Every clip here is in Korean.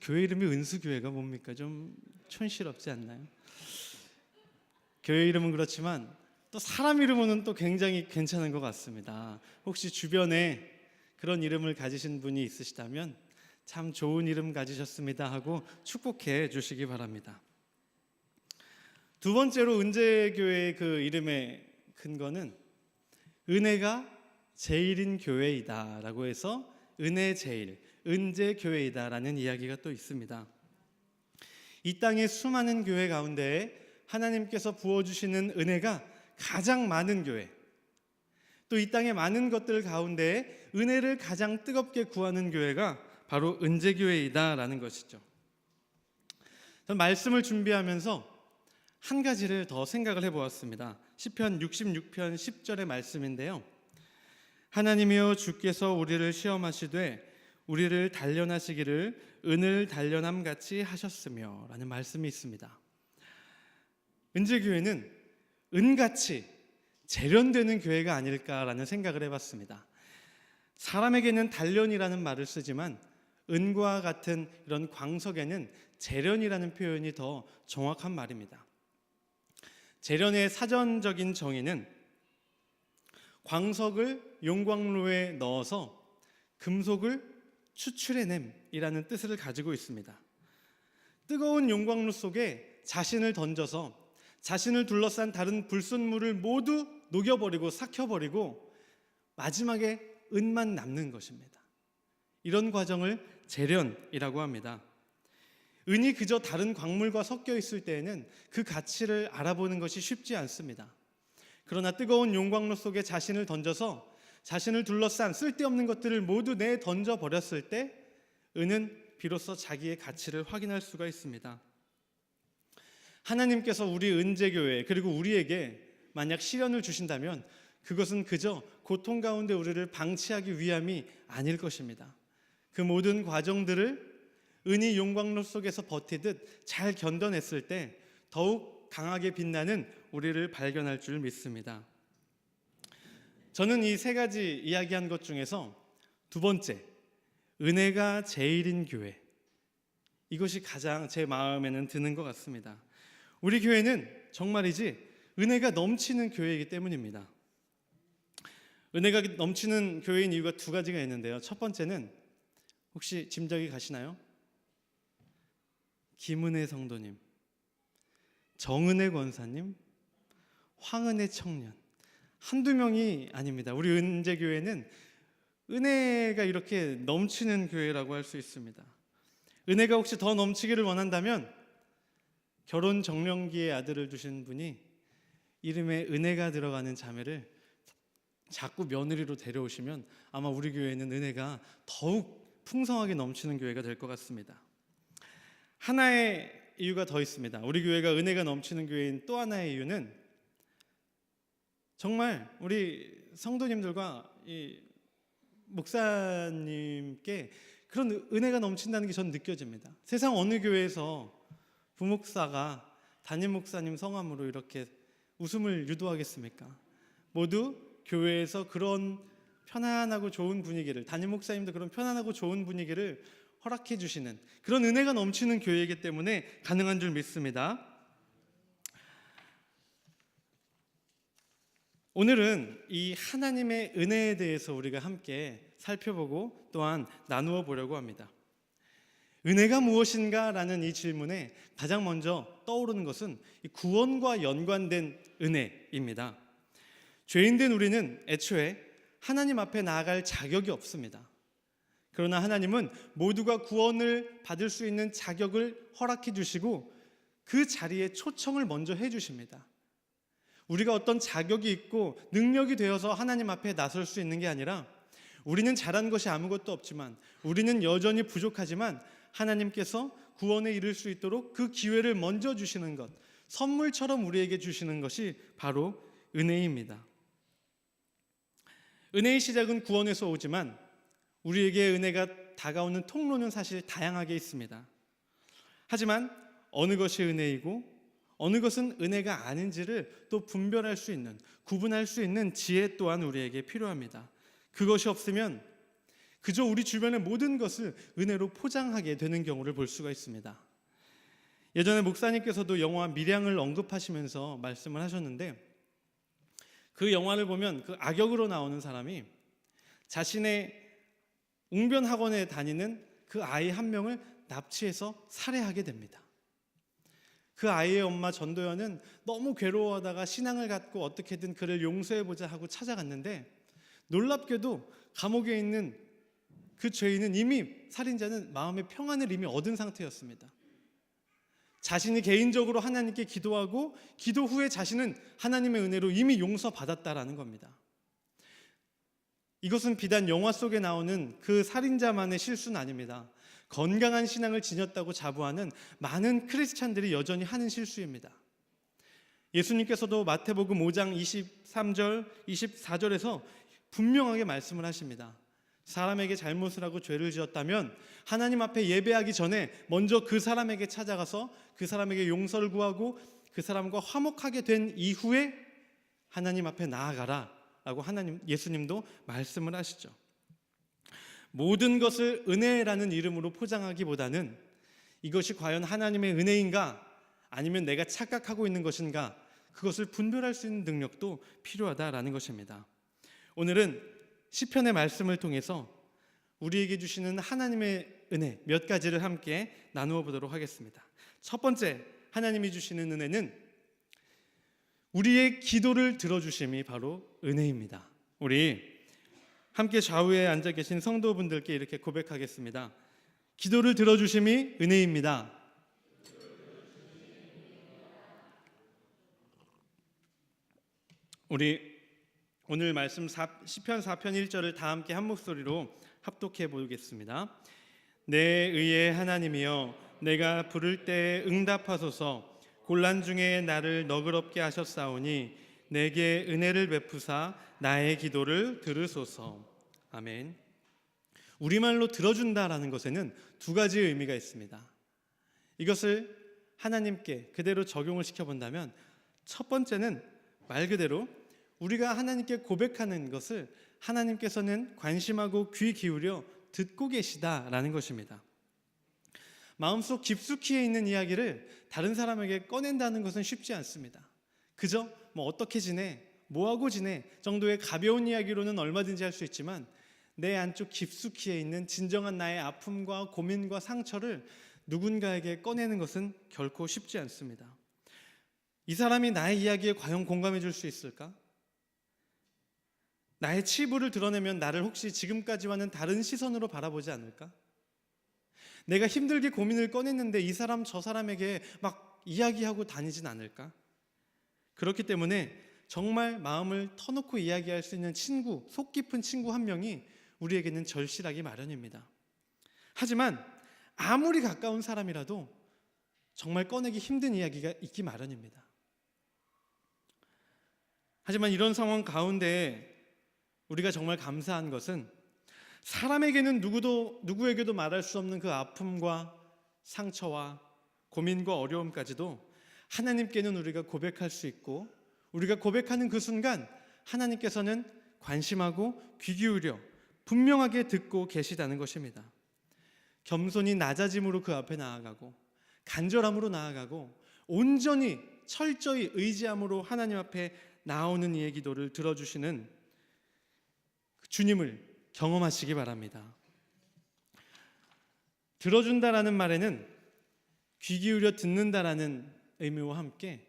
교회 이름이 은수교회가 뭡니까? 좀 촌스럽지 않나요? 교회 이름은 그렇지만 또 사람 이름은 또 굉장히 괜찮은 것 같습니다. 혹시 주변에 그런 이름을 가지신 분이 있으시다면 참 좋은 이름 가지셨습니다 하고 축복해 주시기 바랍니다. 두 번째로 은재교회의 그 이름의 근거는 은혜가 제일인 교회이다 라고 해서 은혜제일, 은재교회이다라는 이야기가 또 있습니다. 이 땅의 수많은 교회 가운데 하나님께서 부어주시는 은혜가 가장 많은 교회, 또 이 땅의 많은 것들 가운데 은혜를 가장 뜨겁게 구하는 교회가 바로 은재교회이다라는 것이죠. 저는 말씀을 준비하면서 한 가지를 더 생각을 해보았습니다. 시편 66편 10절의 말씀인데요. 하나님이여 주께서 우리를 시험하시되 우리를 단련하시기를 은을 단련함 같이 하셨으며 라는 말씀이 있습니다. 은재교회는 은같이 재련되는 교회가 아닐까라는 생각을 해봤습니다. 사람에게는 단련이라는 말을 쓰지만 은과 같은 이런 광석에는 재련이라는 표현이 더 정확한 말입니다. 재련의 사전적인 정의는 광석을 용광로에 넣어서 금속을 추출해냄이라는 뜻을 가지고 있습니다. 뜨거운 용광로 속에 자신을 던져서 자신을 둘러싼 다른 불순물을 모두 녹여버리고 삭혀버리고 마지막에 은만 남는 것입니다. 이런 과정을 재련이라고 합니다. 은이 그저 다른 광물과 섞여 있을 때에는 그 가치를 알아보는 것이 쉽지 않습니다. 그러나 뜨거운 용광로 속에 자신을 던져서 자신을 둘러싼 쓸데없는 것들을 모두 내던져 버렸을 때 은은 비로소 자기의 가치를 확인할 수가 있습니다. 하나님께서 우리 은재교회 그리고 우리에게 만약 시련을 주신다면 그것은 그저 고통 가운데 우리를 방치하기 위함이 아닐 것입니다. 그 모든 과정들을 은이 용광로 속에서 버티듯 잘 견뎌냈을 때 더욱 강하게 빛나는 우리를 발견할 줄 믿습니다. 저는 이 세 가지 이야기한 것 중에서 두 번째, 은혜가 제일인 교회, 이것이 가장 제 마음에는 드는 것 같습니다. 우리 교회는 정말이지 은혜가 넘치는 교회이기 때문입니다. 은혜가 넘치는 교회인 이유가 두 가지가 있는데요. 첫 번째는 혹시 짐작이 가시나요? 김은혜 성도님, 정은혜 권사님, 황은혜 청년, 한두 명이 아닙니다. 우리 은재교회는 은혜가 이렇게 넘치는 교회라고 할 수 있습니다. 은혜가 혹시 더 넘치기를 원한다면 결혼 정년기에 아들을 두신 분이 이름에 은혜가 들어가는 자매를 자꾸 며느리로 데려오시면 아마 우리 교회는 은혜가 더욱 풍성하게 넘치는 교회가 될 것 같습니다. 하나의 이유가 더 있습니다. 우리 교회가 은혜가 넘치는 교회인 또 하나의 이유는 정말 우리 성도님들과 이 목사님께 그런 은혜가 넘친다는 게 저는 느껴집니다. 세상 어느 교회에서 부목사가 담임 목사님 성함으로 이렇게 웃음을 유도하겠습니까? 모두 교회에서 그런 편안하고 좋은 분위기를, 담임 목사님도 그런 편안하고 좋은 분위기를 허락해 주시는 그런 은혜가 넘치는 교회이기 때문에 가능한 줄 믿습니다. 오늘은 이 하나님의 은혜에 대해서 우리가 함께 살펴보고 또한 나누어 보려고 합니다. 은혜가 무엇인가? 라는 이 질문에 가장 먼저 떠오르는 것은 구원과 연관된 은혜입니다. 죄인된 우리는 애초에 하나님 앞에 나아갈 자격이 없습니다. 그러나 하나님은 모두가 구원을 받을 수 있는 자격을 허락해 주시고 그 자리에 초청을 먼저 해 주십니다. 우리가 어떤 자격이 있고 능력이 되어서 하나님 앞에 나설 수 있는 게 아니라 우리는 잘한 것이 아무것도 없지만 우리는 여전히 부족하지만 하나님께서 구원에 이를 수 있도록 그 기회를 먼저 주시는 것, 선물처럼 우리에게 주시는 것이 바로 은혜입니다. 은혜의 시작은 구원에서 오지만 우리에게 은혜가 다가오는 통로는 사실 다양하게 있습니다. 하지만 어느 것이 은혜이고 어느 것은 은혜가 아닌지를 또 분별할 수 있는, 구분할 수 있는 지혜 또한 우리에게 필요합니다. 그것이 없으면 그저 우리 주변의 모든 것을 은혜로 포장하게 되는 경우를 볼 수가 있습니다. 예전에 목사님께서도 영화 밀양을 언급하시면서 말씀을 하셨는데, 그 영화를 보면 그 악역으로 나오는 사람이 자신의 웅변 학원에 다니는 그 아이 한 명을 납치해서 살해하게 됩니다. 그 아이의 엄마 전도연은 너무 괴로워하다가 신앙을 갖고 어떻게든 그를 용서해보자 하고 찾아갔는데, 놀랍게도 감옥에 있는 그 죄인은 이미, 살인자는 마음의 평안을 이미 얻은 상태였습니다. 자신이 개인적으로 하나님께 기도하고 기도 후에 자신은 하나님의 은혜로 이미 용서받았다라는 겁니다. 이것은 비단 영화 속에 나오는 그 살인자만의 실수는 아닙니다. 건강한 신앙을 지녔다고 자부하는 많은 크리스찬들이 여전히 하는 실수입니다. 예수님께서도 마태복음 5장 23절, 24절에서 분명하게 말씀을 하십니다. 사람에게 잘못을 하고 죄를 지었다면 하나님 앞에 예배하기 전에 먼저 그 사람에게 찾아가서 그 사람에게 용서를 구하고 그 사람과 화목하게 된 이후에 하나님 앞에 나아가라 라고 예수님도 말씀을 하시죠. 모든 것을 은혜라는 이름으로 포장하기보다는 이것이 과연 하나님의 은혜인가 아니면 내가 착각하고 있는 것인가, 그것을 분별할 수 있는 능력도 필요하다라는 것입니다. 오늘은 시편의 말씀을 통해서 우리에게 주시는 하나님의 은혜 몇 가지를 함께 나누어 보도록 하겠습니다. 첫 번째, 하나님이 주시는 은혜는 우리의 기도를 들어주심이 바로 은혜입니다. 우리 함께 좌우에 앉아 계신 성도분들께 이렇게 고백하겠습니다. 기도를 들어주심이 은혜입니다. 우리 오늘 말씀 시편 4편 1절을 다 함께 한 목소리로 합독해 보겠습니다. 내 의의 하나님이여, 내가 부를 때 응답하소서. 곤란 중에 나를 너그럽게 하셨사오니 내게 은혜를 베푸사 나의 기도를 들으소서. 아멘. 우리말로 들어준다라는 것에는 두 가지 의미가 있습니다. 이것을 하나님께 그대로 적용을 시켜본다면, 첫 번째는 말 그대로 우리가 하나님께 고백하는 것을 하나님께서는 관심하고 귀 기울여 듣고 계시다라는 것입니다. 마음속 깊숙이에 있는 이야기를 다른 사람에게 꺼낸다는 것은 쉽지 않습니다. 그저 어떻게 지내? 뭐하고 지내? 정도의 가벼운 이야기로는 얼마든지 할 수 있지만, 내 안쪽 깊숙이에 있는 진정한 나의 아픔과 고민과 상처를 누군가에게 꺼내는 것은 결코 쉽지 않습니다. 이 사람이 나의 이야기에 과연 공감해 줄 수 있을까? 나의 치부를 드러내면 나를 혹시 지금까지와는 다른 시선으로 바라보지 않을까? 내가 힘들게 고민을 꺼냈는데 이 사람 저 사람에게 막 이야기하고 다니진 않을까? 그렇기 때문에 정말 마음을 터놓고 이야기할 수 있는 친구, 속 깊은 친구 한 명이 우리에게는 절실하기 마련입니다. 하지만 아무리 가까운 사람이라도 정말 꺼내기 힘든 이야기가 있기 마련입니다. 하지만 이런 상황 가운데 우리가 정말 감사한 것은, 사람에게는 누구에게도 말할 수 없는 그 아픔과 상처와 고민과 어려움까지도 하나님께는 우리가 고백할 수 있고, 우리가 고백하는 그 순간 하나님께서는 관심하고 귀 기울여 분명하게 듣고 계시다는 것입니다. 겸손히 낮아짐으로 그 앞에 나아가고, 간절함으로 나아가고, 온전히 철저히 의지함으로 하나님 앞에 나오는 이의 기도를 들어주시는 주님을 경험하시기 바랍니다. 들어준다라는 말에는 귀 기울여 듣는다라는 의미와 함께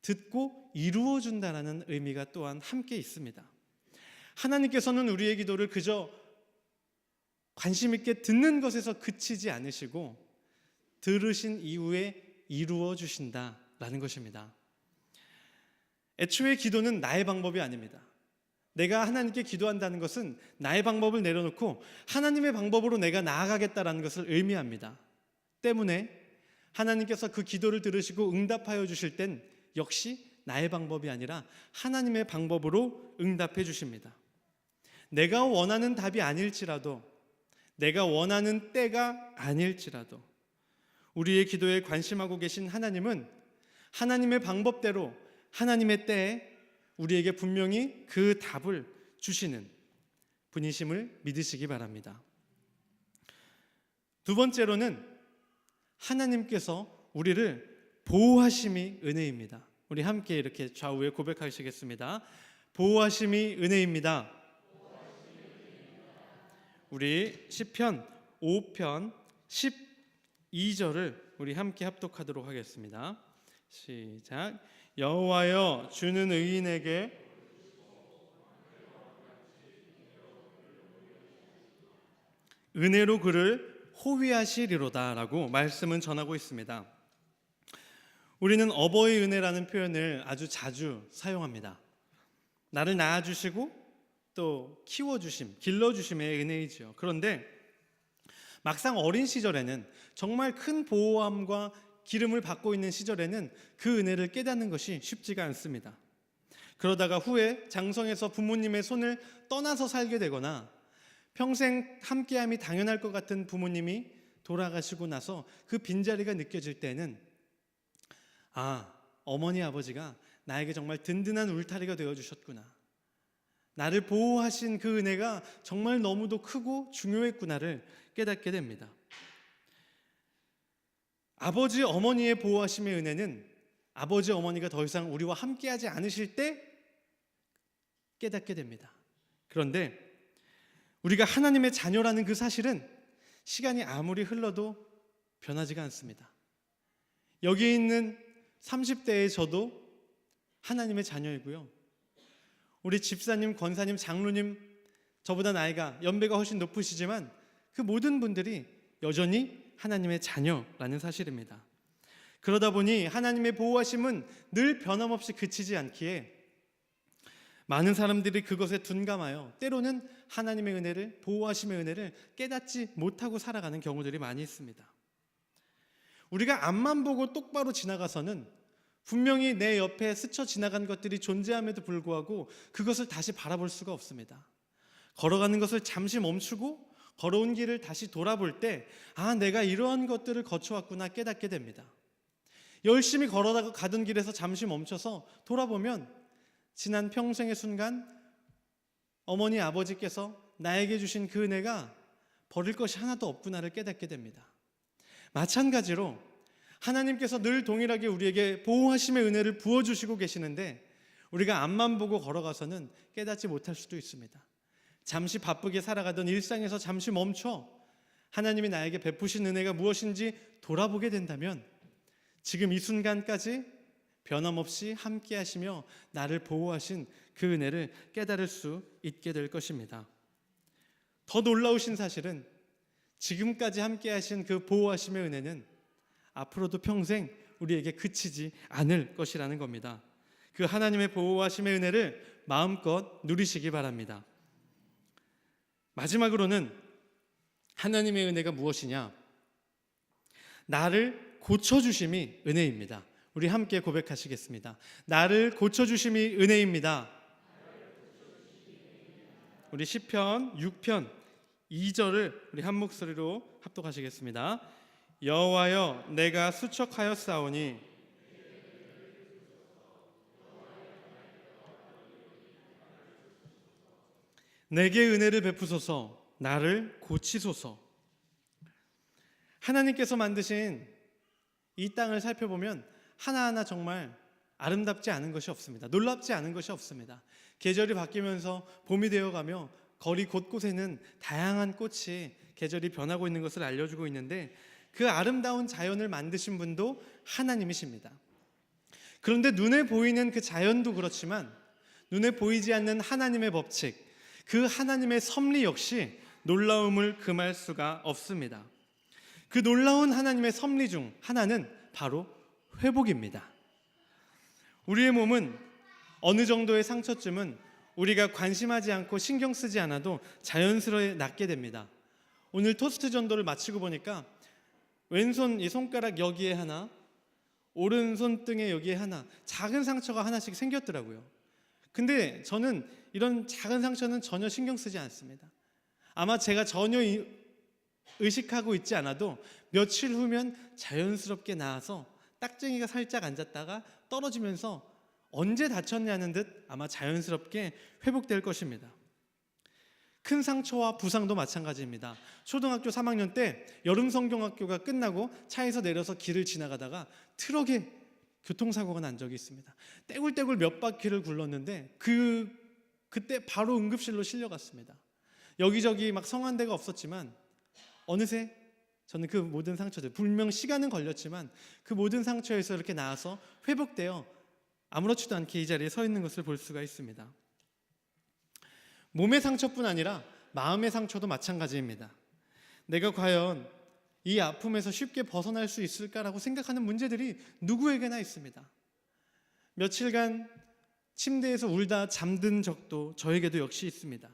듣고 이루어준다라는 의미가 또한 함께 있습니다. 하나님께서는 우리의 기도를 그저 관심 있게 듣는 것에서 그치지 않으시고 들으신 이후에 이루어 주신다라는 것입니다. 애초에 기도는 나의 방법이 아닙니다. 내가 하나님께 기도한다는 것은 나의 방법을 내려놓고 하나님의 방법으로 내가 나아가겠다라는 것을 의미합니다. 때문에 하나님께서 그 기도를 들으시고 응답하여 주실 땐 역시 나의 방법이 아니라 하나님의 방법으로 응답해 주십니다. 내가 원하는 답이 아닐지라도, 내가 원하는 때가 아닐지라도 우리의 기도에 관심하고 계신 하나님은 하나님의 방법대로 하나님의 때에 우리에게 분명히 그 답을 주시는 분이심을 믿으시기 바랍니다. 두 번째로는 하나님께서 우리를 보호하심이 은혜입니다. 우리 함께 이렇게 좌우에 고백하시겠습니다. 보호하심이 은혜입니다. 우리 시편 5편 12절을 우리 함께 합독하도록 하겠습니다. 시작. 여호와여, 주는 의인에게 은혜로 그를 호위하시리로다 라고 말씀은 전하고 있습니다. 우리는 어버이 은혜라는 표현을 아주 자주 사용합니다. 나를 낳아주시고 또 키워주심, 길러주심의 은혜이죠. 그런데 막상 어린 시절에는, 정말 큰 보호함과 기름을 받고 있는 시절에는 그 은혜를 깨닫는 것이 쉽지가 않습니다. 그러다가 후에 장성해서 부모님의 손을 떠나서 살게 되거나 평생 함께함이 당연할 것 같은 부모님이 돌아가시고 나서 그 빈자리가 느껴질 때는 어머니 아버지가 나에게 정말 든든한 울타리가 되어주셨구나, 나를 보호하신 그 은혜가 정말 너무도 크고 중요했구나를 깨닫게 됩니다. 아버지 어머니의 보호하심의 은혜는 아버지 어머니가 더 이상 우리와 함께하지 않으실 때 깨닫게 됩니다. 그런데 우리가 하나님의 자녀라는 그 사실은 시간이 아무리 흘러도 변하지가 않습니다. 여기 있는 30대의 저도 하나님의 자녀이고요, 우리 집사님, 권사님, 장로님, 저보다 나이가 연배가 훨씬 높으시지만 그 모든 분들이 여전히 하나님의 자녀라는 사실입니다. 그러다 보니 하나님의 보호하심은 늘 변함없이 그치지 않기에 많은 사람들이 그것에 둔감하여 때로는 하나님의 은혜를, 보호하심의 은혜를 깨닫지 못하고 살아가는 경우들이 많이 있습니다. 우리가 앞만 보고 똑바로 지나가서는 분명히 내 옆에 스쳐 지나간 것들이 존재함에도 불구하고 그것을 다시 바라볼 수가 없습니다. 걸어가는 것을 잠시 멈추고 걸어온 길을 다시 돌아볼 때 내가 이러한 것들을 거쳐왔구나 깨닫게 됩니다. 열심히 걸어다가 가던 길에서 잠시 멈춰서 돌아보면 지난 평생의 순간 어머니 아버지께서 나에게 주신 그 은혜가 버릴 것이 하나도 없구나를 깨닫게 됩니다. 마찬가지로 하나님께서 늘 동일하게 우리에게 보호하심의 은혜를 부어주시고 계시는데 우리가 앞만 보고 걸어가서는 깨닫지 못할 수도 있습니다. 잠시 바쁘게 살아가던 일상에서 잠시 멈춰 하나님이 나에게 베푸신 은혜가 무엇인지 돌아보게 된다면 지금 이 순간까지 변함없이 함께 하시며 나를 보호하신 그 은혜를 깨달을 수 있게 될 것입니다. 더 놀라우신 사실은 지금까지 함께 하신 그 보호하심의 은혜는 앞으로도 평생 우리에게 그치지 않을 것이라는 겁니다. 그 하나님의 보호하심의 은혜를 마음껏 누리시기 바랍니다. 마지막으로는 하나님의 은혜가 무엇이냐? 나를 고쳐주심이 은혜입니다. 우리 함께 고백하시겠습니다. 나를 고쳐주심이 은혜입니다. 우리 시편 6편 2절을 우리 한 목소리로 합독하시겠습니다. 여호와여, 내가 수척하였사오니 내게 은혜를 베푸소서, 나를 고치소서. 하나님께서 만드신 이 땅을 살펴보면 하나하나 정말 아름답지 않은 것이 없습니다. 놀랍지 않은 것이 없습니다. 계절이 바뀌면서 봄이 되어가며 거리 곳곳에는 다양한 꽃이 계절이 변하고 있는 것을 알려주고 있는데 그 아름다운 자연을 만드신 분도 하나님이십니다. 그런데 눈에 보이는 그 자연도 그렇지만 눈에 보이지 않는 하나님의 법칙, 그 하나님의 섭리 역시 놀라움을 금할 수가 없습니다. 그 놀라운 하나님의 섭리 중 하나는 바로 회복입니다. 우리의 몸은 어느 정도의 상처쯤은 우리가 관심하지 않고 신경 쓰지 않아도 자연스레 낫게 됩니다. 오늘 토스트 전도를 마치고 보니까 왼손 이 손가락 여기에 하나, 오른손 등에 여기에 하나, 작은 상처가 하나씩 생겼더라고요. 근데 저는 이런 작은 상처는 전혀 신경 쓰지 않습니다. 아마 제가 전혀 의식하고 있지 않아도 며칠 후면 자연스럽게 나아서 딱쟁이가 살짝 앉았다가 떨어지면서 언제 다쳤냐는 듯 아마 자연스럽게 회복될 것입니다. 큰 상처와 부상도 마찬가지입니다. 초등학교 3학년 때 여름 성경학교가 끝나고 차에서 내려서 길을 지나가다가 트럭에 교통사고가 난 적이 있습니다. 떼굴떼굴 몇 바퀴를 굴렀는데 그때 바로 응급실로 실려갔습니다. 여기저기 막 성한 데가 없었지만 어느새 저는 그 모든 상처들, 분명 시간은 걸렸지만 그 모든 상처에서 이렇게 나아서 회복되어 아무렇지도 않게 이 자리에 서 있는 것을 볼 수가 있습니다. 몸의 상처뿐 아니라 마음의 상처도 마찬가지입니다. 내가 과연 이 아픔에서 쉽게 벗어날 수 있을까라고 생각하는 문제들이 누구에게나 있습니다. 며칠간 침대에서 울다 잠든 적도 저에게도 역시 있습니다.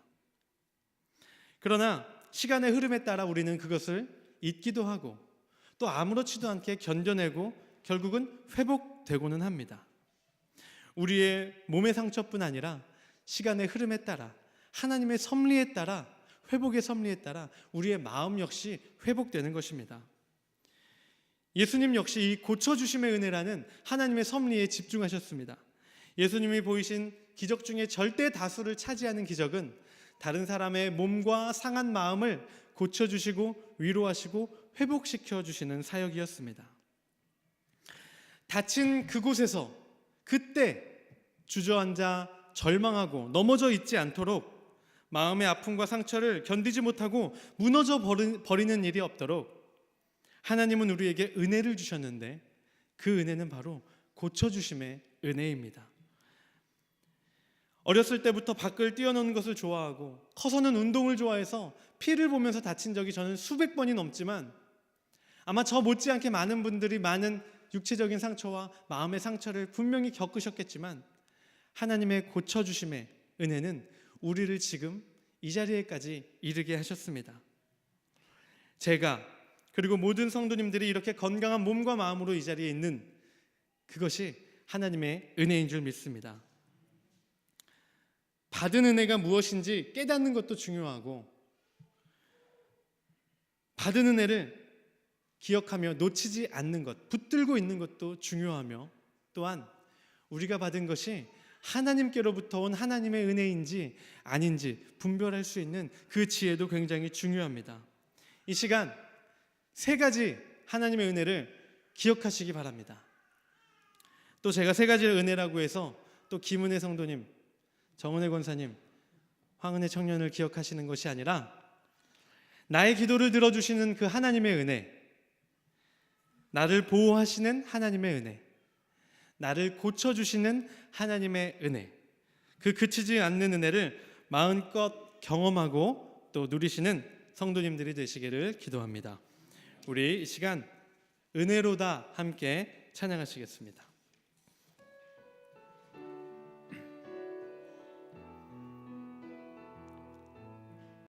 그러나 시간의 흐름에 따라 우리는 그것을 잊기도 하고 또 아무렇지도 않게 견뎌내고 결국은 회복되고는 합니다. 우리의 몸의 상처뿐 아니라 시간의 흐름에 따라 하나님의 섭리에 따라 회복의 섭리에 따라 우리의 마음 역시 회복되는 것입니다. 예수님 역시 이 고쳐주심의 은혜라는 하나님의 섭리에 집중하셨습니다. 예수님이 보이신 기적 중에 절대 다수를 차지하는 기적은 다른 사람의 몸과 상한 마음을 고쳐주시고 위로하시고 회복시켜 주시는 사역이었습니다. 다친 그곳에서 그때 주저앉아 절망하고 넘어져 있지 않도록 마음의 아픔과 상처를 견디지 못하고 무너져 버리는 일이 없도록 하나님은 우리에게 은혜를 주셨는데 그 은혜는 바로 고쳐주심의 은혜입니다. 어렸을 때부터 밖을 뛰어노는 것을 좋아하고 커서는 운동을 좋아해서 피를 보면서 다친 적이 저는 수백 번이 넘지만 아마 저 못지않게 많은 분들이 많은 육체적인 상처와 마음의 상처를 분명히 겪으셨겠지만 하나님의 고쳐주심의 은혜는 우리를 지금 이 자리에까지 이르게 하셨습니다. 제가 그리고 모든 성도님들이 이렇게 건강한 몸과 마음으로 이 자리에 있는 그것이 하나님의 은혜인 줄 믿습니다. 받은 은혜가 무엇인지 깨닫는 것도 중요하고 받은 은혜를 기억하며 놓치지 않는 것, 붙들고 있는 것도 중요하며 또한 우리가 받은 것이 하나님께로부터 온 하나님의 은혜인지 아닌지 분별할 수 있는 그 지혜도 굉장히 중요합니다. 이 시간 세 가지 하나님의 은혜를 기억하시기 바랍니다. 또 제가 세 가지를 은혜라고 해서 또 김은혜 성도님, 정은혜 권사님, 황은혜 청년을 기억하시는 것이 아니라 나의 기도를 들어주시는 그 하나님의 은혜, 나를 보호하시는 하나님의 은혜, 나를 고쳐주시는 하나님의 은혜, 그 그치지 않는 은혜를 마음껏 경험하고 또 누리시는 성도님들이 되시기를 기도합니다. 우리 이 시간 은혜로다 함께 찬양하시겠습니다.